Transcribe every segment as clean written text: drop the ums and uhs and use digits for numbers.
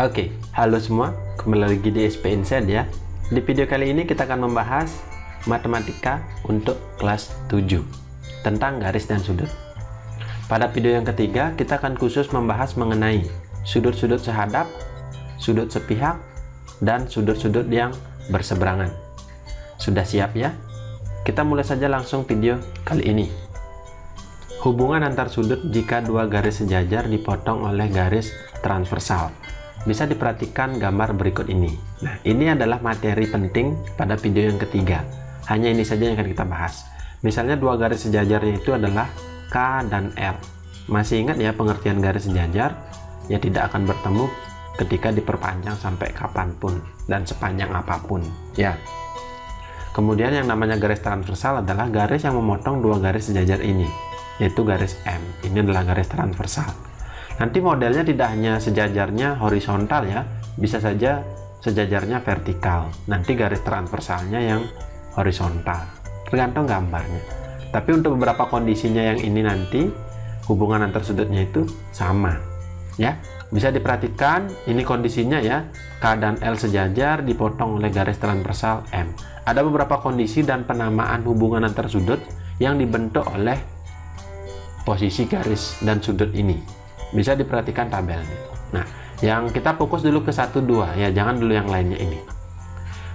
Oke, halo semua, kembali lagi di SP Insight ya. Di video kali ini kita akan membahas matematika untuk kelas 7 tentang garis dan sudut. Pada video yang ketiga, kita akan khusus membahas mengenai sudut-sudut sehadap, sudut sepihak, dan sudut-sudut yang berseberangan. Sudah siap ya? Kita mulai saja langsung video kali ini. Hubungan antar sudut jika dua garis sejajar dipotong oleh garis transversal. Bisa diperhatikan gambar berikut ini. Nah, ini adalah materi penting pada video yang ketiga. Hanya ini saja yang akan kita bahas. Misalnya dua garis sejajarnya itu adalah K dan L. Masih ingat ya pengertian garis sejajar? Ya, tidak akan bertemu ketika diperpanjang sampai kapanpun dan sepanjang apapun. Ya. Kemudian yang namanya garis transversal adalah garis yang memotong dua garis sejajar ini, yaitu garis M. Ini adalah garis transversal. Nanti modelnya tidak hanya sejajarnya horizontal ya, bisa saja sejajarnya vertikal. Nanti garis transversalnya yang horizontal, tergantung gambarnya. Tapi untuk beberapa kondisinya yang ini nanti hubungan antar sudutnya itu sama ya. Bisa diperhatikan ini kondisinya ya, K dan L sejajar dipotong oleh garis transversal M. Ada beberapa kondisi dan penamaan hubungan antar sudut yang dibentuk oleh posisi garis dan sudut ini. Bisa diperhatikan tabelnya. Nah, yang kita fokus dulu ke 1, 2 ya, jangan dulu yang lainnya ini.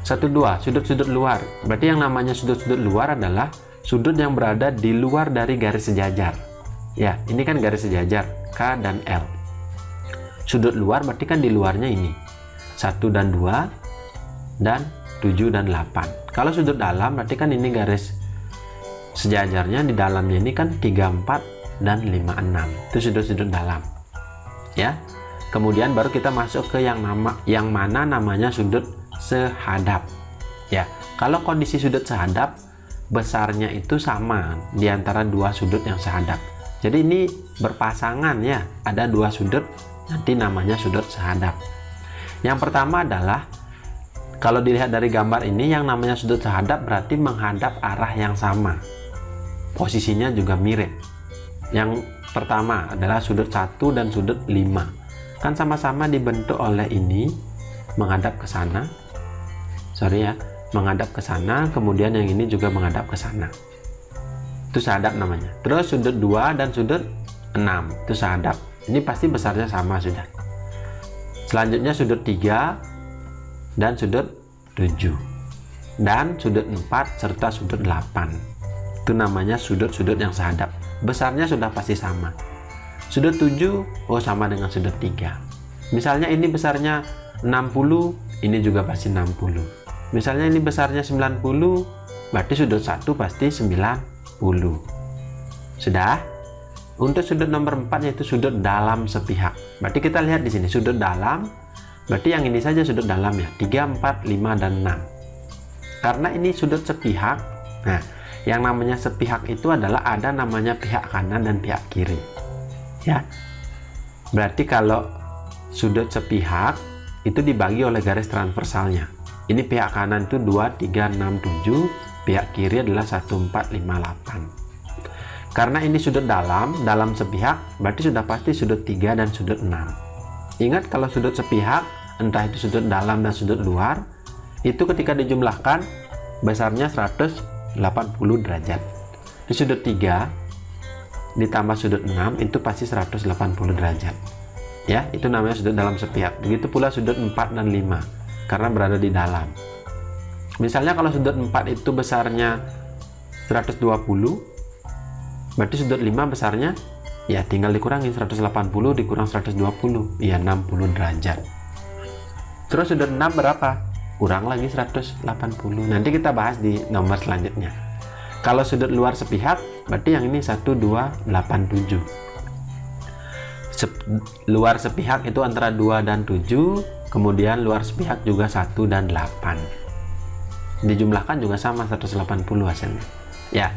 1, 2, sudut-sudut luar. Berarti yang namanya sudut-sudut luar adalah sudut yang berada di luar dari garis sejajar. Ya, ini kan garis sejajar K dan L. Sudut luar berarti kan di luarnya ini. 1 dan 2 dan 7 dan 8. Kalau sudut dalam berarti kan ini garis sejajarnya di dalamnya ini kan 3, 4 dan 5, 6. Itu sudut-sudut dalam ya. Kemudian baru kita masuk ke yang mana namanya sudut sehadap ya. Kalau kondisi sudut sehadap, besarnya itu sama di antara dua sudut yang sehadap. Jadi ini berpasangan ya, ada dua sudut, nanti namanya sudut sehadap. Yang pertama adalah kalau dilihat dari gambar ini, yang namanya sudut sehadap berarti menghadap arah yang sama, posisinya juga mirip. Yang pertama adalah sudut 1 dan sudut 5, kan sama-sama dibentuk oleh ini menghadap ke sana, menghadap ke sana, kemudian yang ini juga menghadap ke sana. Itu sehadap namanya. Terus sudut 2 dan sudut 6 itu sehadap. Ini pasti besarnya sama sudah. Selanjutnya sudut 3 dan sudut 7 dan sudut 4 serta sudut 8. Itu namanya sudut-sudut yang sehadap. Besarnya sudah pasti sama. Sudut 7 sama dengan sudut 3. Misalnya ini besarnya 60, ini juga pasti 60. Misalnya ini besarnya 90, berarti sudut 1 pasti 90. Sudah? Untuk sudut nomor 4 yaitu sudut dalam sepihak. Berarti kita lihat di sini sudut dalam, berarti yang ini saja sudut dalam ya, 3, 4, 5 dan 6. Karena ini sudut sepihak. Nah, yang namanya sepihak itu adalah ada namanya pihak kanan dan pihak kiri ya. Berarti kalau sudut sepihak itu dibagi oleh garis transversalnya. Ini pihak kanan itu 2, 3, 6, 7, pihak kiri adalah 1, 4, 5, 8. Karena ini sudut dalam sepihak, berarti sudah pasti sudut 3 dan sudut 6. Ingat kalau sudut sepihak, entah itu sudut dalam dan sudut luar, itu ketika dijumlahkan besarnya 180 derajat. Di sudut 3 ditambah sudut 6 itu pasti 180 derajat ya. Itu namanya sudut dalam sepihak. Begitu pula sudut 4 dan 5 karena berada di dalam. Misalnya kalau sudut 4 itu besarnya 120, berarti sudut 5 besarnya ya tinggal dikurangi 180 dikurang 120 ya 60 derajat. Terus sudut 6 berapa? Kurang lagi 180. Nanti kita bahas di nomor selanjutnya. Kalau sudut luar sepihak berarti yang ini 1, 2, 8, 7. Luar sepihak itu antara 2 dan 7, kemudian luar sepihak juga 1 dan 8. Dijumlahkan juga sama 180 hasilnya ya.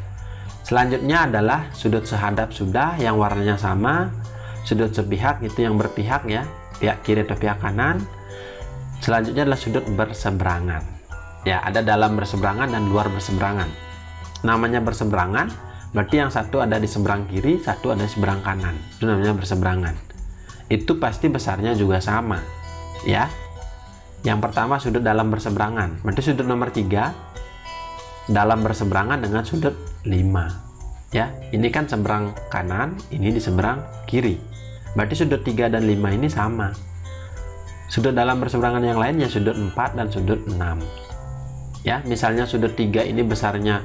Selanjutnya adalah sudut sehadap sudah, yang warnanya sama. Sudut sepihak itu yang berpihak ya, pihak kiri atau pihak kanan. Selanjutnya adalah sudut berseberangan ya, ada dalam berseberangan dan luar berseberangan. Namanya berseberangan berarti yang satu ada di seberang kiri, satu ada di seberang kanan. Itu namanya berseberangan. Itu pasti besarnya juga sama ya. Yang pertama sudut dalam berseberangan, berarti sudut nomor 3 dalam berseberangan dengan sudut 5 ya. Ini kan seberang kanan, ini di seberang kiri, berarti sudut 3 dan 5 ini sama. Sudut dalam berseberangan yang lainnya sudut 4 dan sudut 6 ya. Misalnya sudut 3 ini besarnya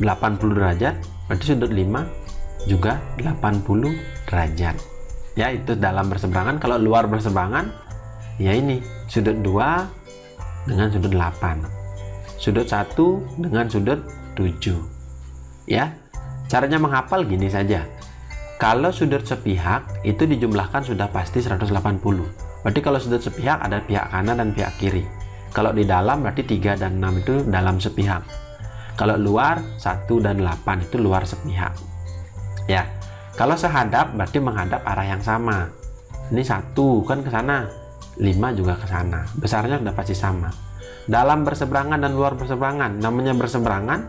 80 derajat, berarti sudut 5 juga 80 derajat ya. Itu dalam berseberangan. Kalau luar berseberangan ya ini sudut 2 dengan sudut 8, sudut 1 dengan sudut 7 ya. Caranya menghafal gini saja. Kalau sudut sepihak itu dijumlahkan sudah pasti 180. Berarti kalau sudut sepihak ada pihak kanan dan pihak kiri. Kalau di dalam berarti 3 dan 6 itu dalam sepihak. Kalau luar 1 dan 8 itu luar sepihak ya. Kalau sehadap berarti menghadap arah yang sama. Ini 1 kan ke sana, 5 juga ke sana. Besarnya sudah pasti sama. Dalam berseberangan dan luar berseberangan. Namanya berseberangan,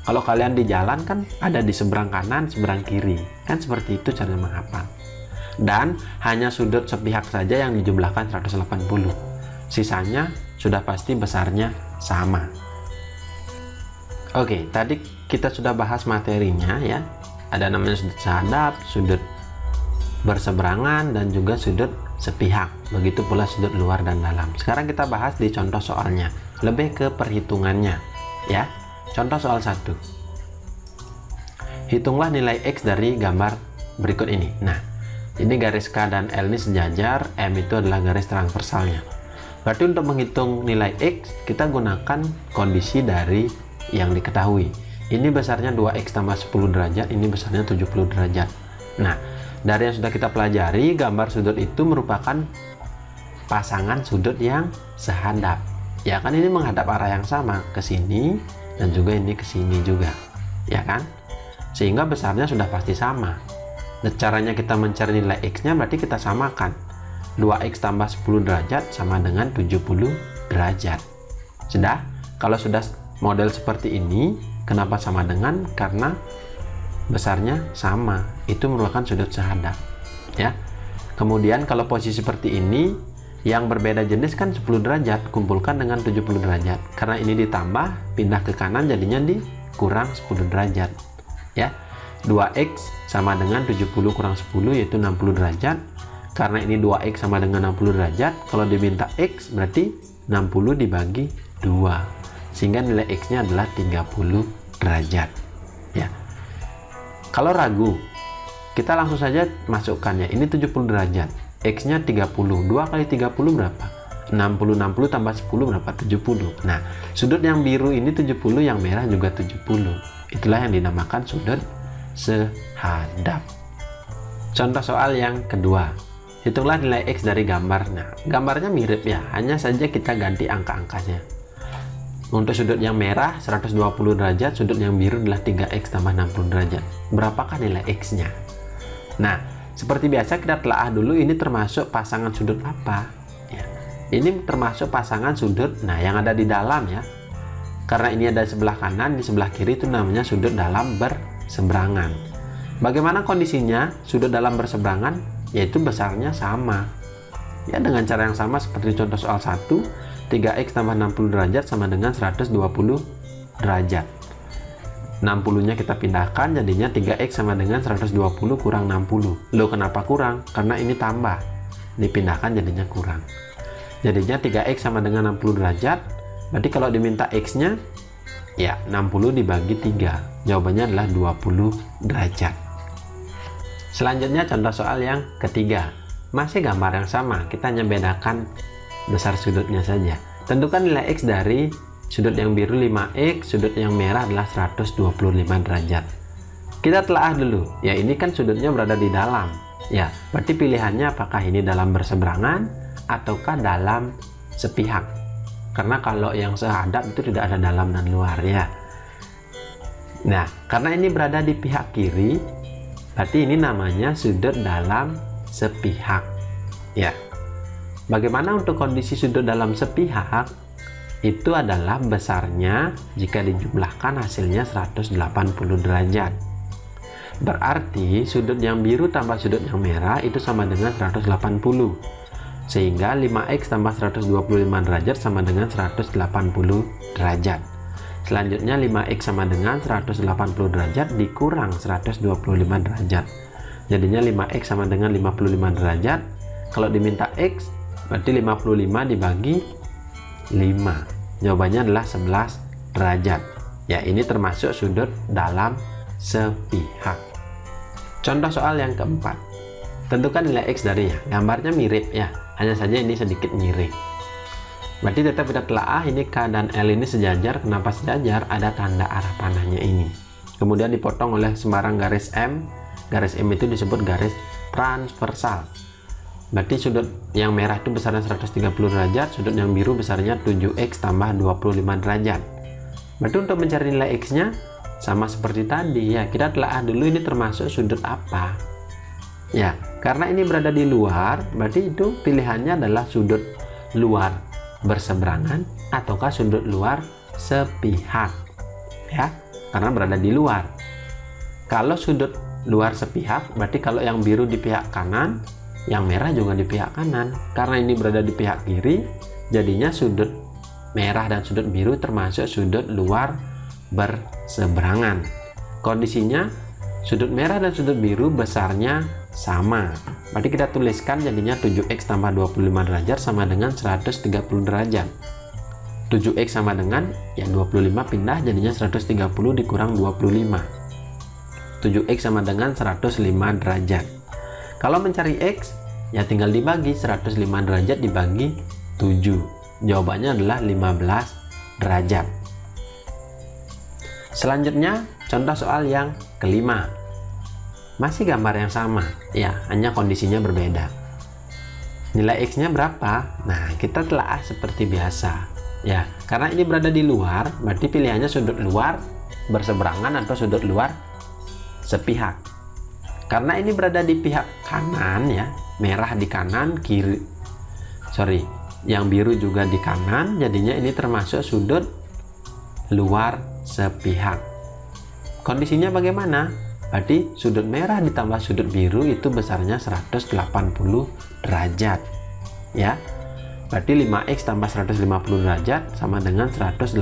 kalau kalian di jalan kan ada di seberang kanan, seberang kiri. Kan seperti itu cara menghafal. Dan hanya sudut sepihak saja yang dijumlahkan 180. Sisanya sudah pasti besarnya sama. Oke, tadi kita sudah bahas materinya ya. Ada namanya sudut sehadap, sudut berseberangan, dan juga sudut sepihak. Begitu pula sudut luar dan dalam. Sekarang kita bahas di contoh soalnya. Lebih ke perhitungannya ya. Contoh soal 1. Hitunglah nilai X dari gambar berikut ini. Nah, ini garis K dan L ini sejajar, M itu adalah garis transversalnya. Berarti untuk menghitung nilai X, kita gunakan kondisi dari yang diketahui. Ini besarnya 2X tambah 10 derajat, ini besarnya 70 derajat. Nah, dari yang sudah kita pelajari, gambar sudut itu merupakan pasangan sudut yang sehadap. Ya kan, ini menghadap arah yang sama, ke sini, dan juga ini ke sini juga. Ya kan? Sehingga besarnya sudah pasti sama. Nah, caranya kita mencari nilai X-nya berarti kita samakan. 2X tambah 10 derajat sama dengan 70 derajat. Sudah? Kalau sudah model seperti ini, kenapa sama dengan? Karena besarnya sama. Itu merupakan sudut sehadap. Ya. Kemudian kalau posisi seperti ini, yang berbeda jenis kan 10 derajat, kumpulkan dengan 70 derajat. Karena ini ditambah, pindah ke kanan jadinya dikurang 10 derajat. Ya. 2X sama dengan 70 kurang 10 yaitu 60 derajat. Karena ini 2X sama dengan 60 derajat, kalau diminta X berarti 60 dibagi 2. Sehingga nilai X-nya adalah 30 derajat. Ya. Kalau ragu, kita langsung saja masukkannya. Ini 70 derajat. X-nya 30. 2 kali 30 berapa? 60. 60 tambah 10 berapa? 70. Nah, sudut yang biru ini 70, yang merah juga 70. Itulah yang dinamakan sudut sehadap. Contoh soal yang kedua. Hitunglah nilai X dari gambar. Nah, gambarnya mirip ya, hanya saja kita ganti angka-angkanya. Untuk sudut yang merah 120 derajat, sudut yang biru adalah 3X tambah 60 derajat. Berapakah nilai X-nya? Nah, seperti biasa kita telaah dulu ini termasuk pasangan sudut apa. Ya. Ini termasuk pasangan sudut, nah yang ada di dalam ya. Karena ini ada sebelah kanan, di sebelah kiri itu namanya sudut dalam berseberangan. Bagaimana kondisinya sudut dalam berseberangan? Yaitu besarnya sama. Ya, dengan cara yang sama seperti contoh soal 1, 3X tambah 60 derajat sama dengan 120 derajat. 60-nya kita pindahkan, jadinya 3X sama dengan 120 kurang 60. Loh, kenapa kurang? Karena ini tambah. Dipindahkan jadinya kurang. Jadinya 3X sama dengan 60 derajat. Berarti kalau diminta X-nya, ya 60 dibagi 3. Jawabannya adalah 20 derajat. Selanjutnya contoh soal yang ketiga. Masih gambar yang sama, kita hanya bedakan besar sudutnya saja. Tentukan nilai X dari sudut yang biru 5X, sudut yang merah adalah 125 derajat. Kita telaah dulu. Ya, ini kan sudutnya berada di dalam. Ya, berarti pilihannya apakah ini dalam berseberangan ataukah dalam sepihak. Karena kalau yang sehadap itu tidak ada dalam dan luar ya. Nah, karena ini berada di pihak kiri, berarti ini namanya sudut dalam sepihak. Ya. Bagaimana untuk kondisi sudut dalam sepihak? Itu adalah besarnya jika dijumlahkan hasilnya 180 derajat. Berarti sudut yang biru tambah sudut yang merah itu sama dengan 180. Sehingga 5x tambah 125 derajat sama dengan 180 derajat. Selanjutnya 5x sama dengan 180 derajat dikurang 125 derajat. Jadinya 5x sama dengan 55 derajat. Kalau diminta x, berarti 55 dibagi 5. Jawabannya adalah 11 derajat. Ya, ini termasuk sudut dalam sepihak. Contoh soal yang keempat. Tentukan nilai x darinya. Gambarnya mirip ya, hanya saja ini sedikit miring. Berarti tetap kita telaah ini K dan L ini sejajar. Kenapa sejajar? Ada tanda arah panahnya ini. Kemudian dipotong oleh sembarang garis M. Garis M itu disebut garis transversal. Berarti sudut yang merah itu besarnya 130 derajat, sudut yang biru besarnya 7x tambah 25 derajat. Berarti untuk mencari nilai x-nya sama seperti tadi ya, kita telaah dulu ini termasuk sudut apa. Ya, karena ini berada di luar, berarti itu pilihannya adalah sudut luar berseberangan ataukah sudut luar sepihak. Ya, karena berada di luar. Kalau sudut luar sepihak, berarti kalau yang biru di pihak kanan, yang merah juga di pihak kanan. Karena ini berada di pihak kiri, jadinya sudut merah dan sudut biru termasuk sudut luar berseberangan. Kondisinya sudut merah dan sudut biru besarnya sama. Berarti kita tuliskan jadinya 7x tambah 25 derajat sama dengan 130 derajat. 7x sama dengan ya 25 pindah jadinya 130 dikurang 25. 7x sama dengan 105 derajat. Kalau mencari x ya tinggal dibagi 105 derajat dibagi 7. Jawabannya adalah 15 derajat. Selanjutnya contoh soal yang kelima. Masih gambar yang sama ya, hanya kondisinya berbeda. Nilai x-nya berapa? Nah, kita telaah seperti biasa ya, karena ini berada di luar, berarti pilihannya sudut luar berseberangan atau sudut luar sepihak. Karena ini berada di pihak kanan ya, merah di kanan, yang biru juga di kanan, jadinya ini termasuk sudut luar sepihak. Kondisinya bagaimana? Berarti sudut merah ditambah sudut biru itu besarnya 180 derajat ya. Berarti 5x tambah 150 derajat sama dengan 180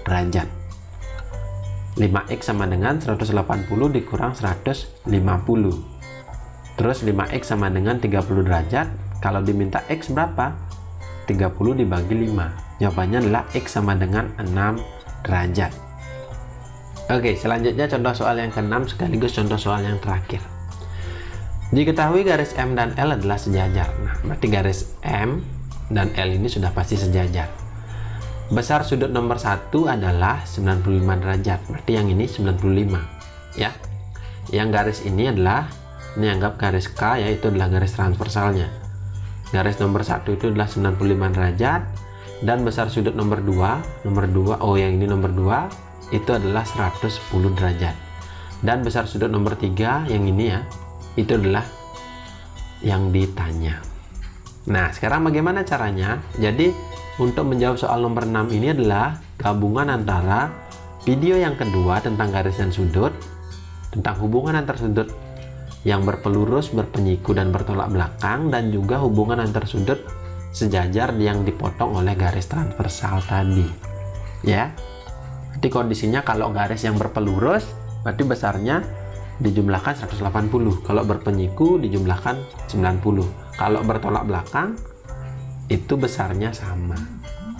derajat. 5x sama dengan 180 dikurang 150. Terus 5x sama dengan 30 derajat. Kalau diminta x berapa? 30 dibagi 5. Jawabannya adalah x sama dengan 6 derajat. Oke, selanjutnya contoh soal yang ke-6 sekaligus contoh soal yang terakhir. Diketahui garis M dan L adalah sejajar. Nah, berarti garis M dan L ini sudah pasti sejajar. Besar sudut nomor 1 adalah 95 derajat. Berarti yang ini 95 ya. Yang garis ini adalah, ini anggap garis K ya, itu adalah garis transversalnya. Garis nomor 1 itu adalah 95 derajat. Dan besar sudut nomor 2, yang ini nomor 2 itu adalah 110 derajat. Dan besar sudut nomor 3 yang ini ya, itu adalah yang ditanya. Nah, sekarang bagaimana caranya? Jadi untuk menjawab soal nomor 6 ini adalah gabungan antara video yang kedua tentang garis dan sudut, tentang hubungan antar sudut yang berpelurus, berpenyiku dan bertolak belakang, dan juga hubungan antar sudut sejajar yang dipotong oleh garis transversal tadi ya. Jadi kondisinya kalau garis yang berpelurus berarti besarnya dijumlahkan 180, kalau berpenyiku dijumlahkan 90, kalau bertolak belakang itu besarnya sama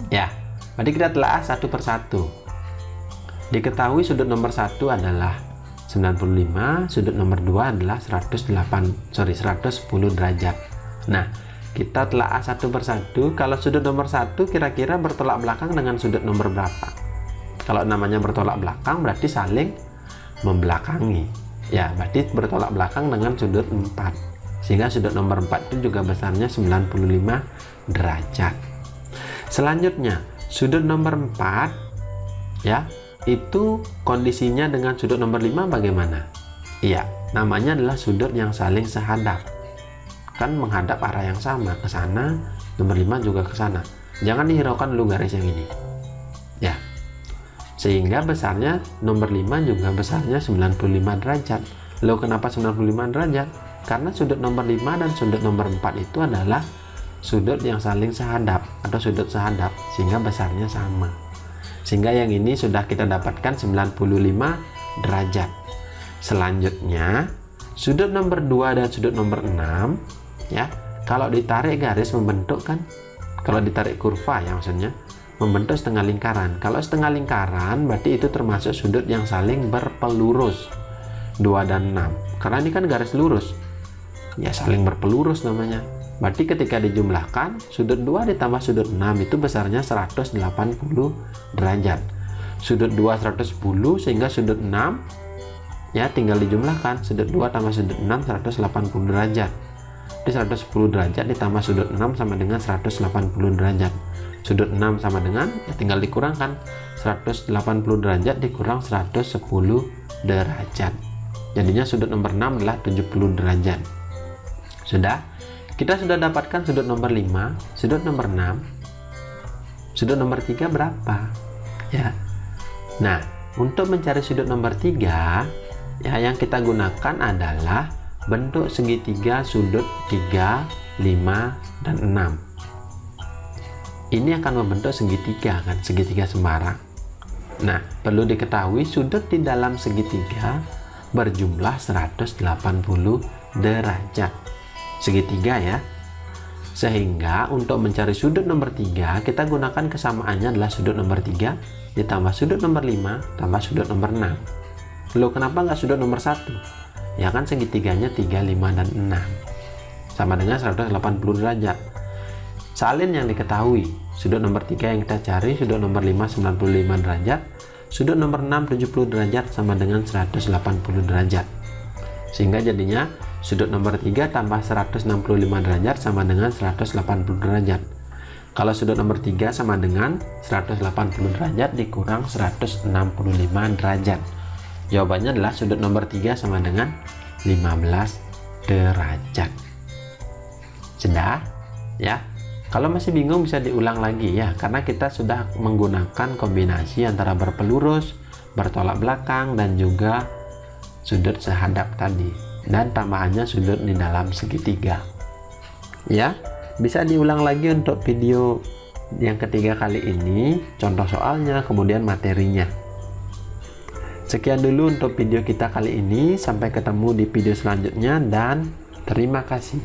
ya. Berarti kita telaah satu persatu. Diketahui sudut nomor 1 adalah 95, sudut nomor 2 adalah 110 derajat. Nah, kita telaah satu persatu. Kalau sudut nomor 1 kira-kira bertolak belakang dengan sudut nomor berapa? Kalau namanya bertolak belakang berarti saling membelakangi ya, berarti bertolak belakang dengan sudut 4, sehingga sudut nomor 4 itu juga besarnya 95 derajat. Selanjutnya sudut nomor 4 ya, itu kondisinya dengan sudut nomor 5 bagaimana? Iya, namanya adalah sudut yang saling sehadap, kan menghadap arah yang sama, ke sana, nomor 5 juga ke sana. Jangan dihiraukan dulu garis yang ini ya, sehingga besarnya nomor 5 juga besarnya 95 derajat. Loh, kenapa 95 derajat? Karena sudut nomor 5 dan sudut nomor 4 itu adalah sudut yang saling sehadap atau sudut sehadap sehingga besarnya sama. Sehingga yang ini sudah kita dapatkan 95 derajat. Selanjutnya sudut nomor 2 dan sudut nomor 6 ya, kalau ditarik garis membentuk kan, kalau ditarik kurva ya maksudnya membentuk setengah lingkaran. Kalau setengah lingkaran berarti itu termasuk sudut yang saling berpelurus 2 dan 6, karena ini kan garis lurus ya, saling berpelurus namanya. Berarti ketika dijumlahkan sudut 2 ditambah sudut 6 itu besarnya 180 derajat. Sudut 2 110 sehingga sudut 6 ya tinggal dijumlahkan, sudut 2 tambah sudut 6 180 derajat. Di 110 derajat ditambah sudut 6 sama dengan 180 derajat. Sudut 6 sama dengan ya tinggal dikurangkan, 180 derajat dikurang 110 derajat. Jadinya sudut nomor 6 adalah 70 derajat. Sudah? Kita sudah dapatkan sudut nomor 5, sudut nomor 6, sudut nomor 3 berapa? Ya. Nah, untuk mencari sudut nomor 3, ya yang kita gunakan adalah bentuk segitiga sudut 3, 5, dan 6. Ini akan membentuk segitiga kan, segitiga sembarang. Nah, perlu diketahui sudut di dalam segitiga berjumlah 180 derajat. Segitiga ya, sehingga untuk mencari sudut nomor 3 kita gunakan kesamaannya adalah sudut nomor 3 ditambah sudut nomor 5 tambah sudut nomor 6. Loh, kenapa nggak sudut nomor 1? Ya kan segitiganya 3, 5, dan 6 sama dengan 180 derajat. Salin yang diketahui, sudut nomor 3 yang kita cari, sudut nomor 5 95 derajat, sudut nomor 6 70 derajat sama dengan 180 derajat. Sehingga jadinya sudut nomor 3 tambah 165 derajat sama dengan 180 derajat. Kalau sudut nomor 3 sama dengan 180 derajat dikurang 165 derajat. Jawabannya adalah sudut nomor 3 sama dengan 15 derajat. Sudah? Ya. Kalau masih bingung bisa diulang lagi ya, karena kita sudah menggunakan kombinasi antara berpelurus, bertolak belakang, dan juga sudut sehadap tadi, dan tambahannya sudut di dalam segitiga. Ya, bisa diulang lagi untuk video yang ketiga kali ini, contoh soalnya, kemudian materinya. Sekian dulu untuk video kita kali ini, sampai ketemu di video selanjutnya dan terima kasih.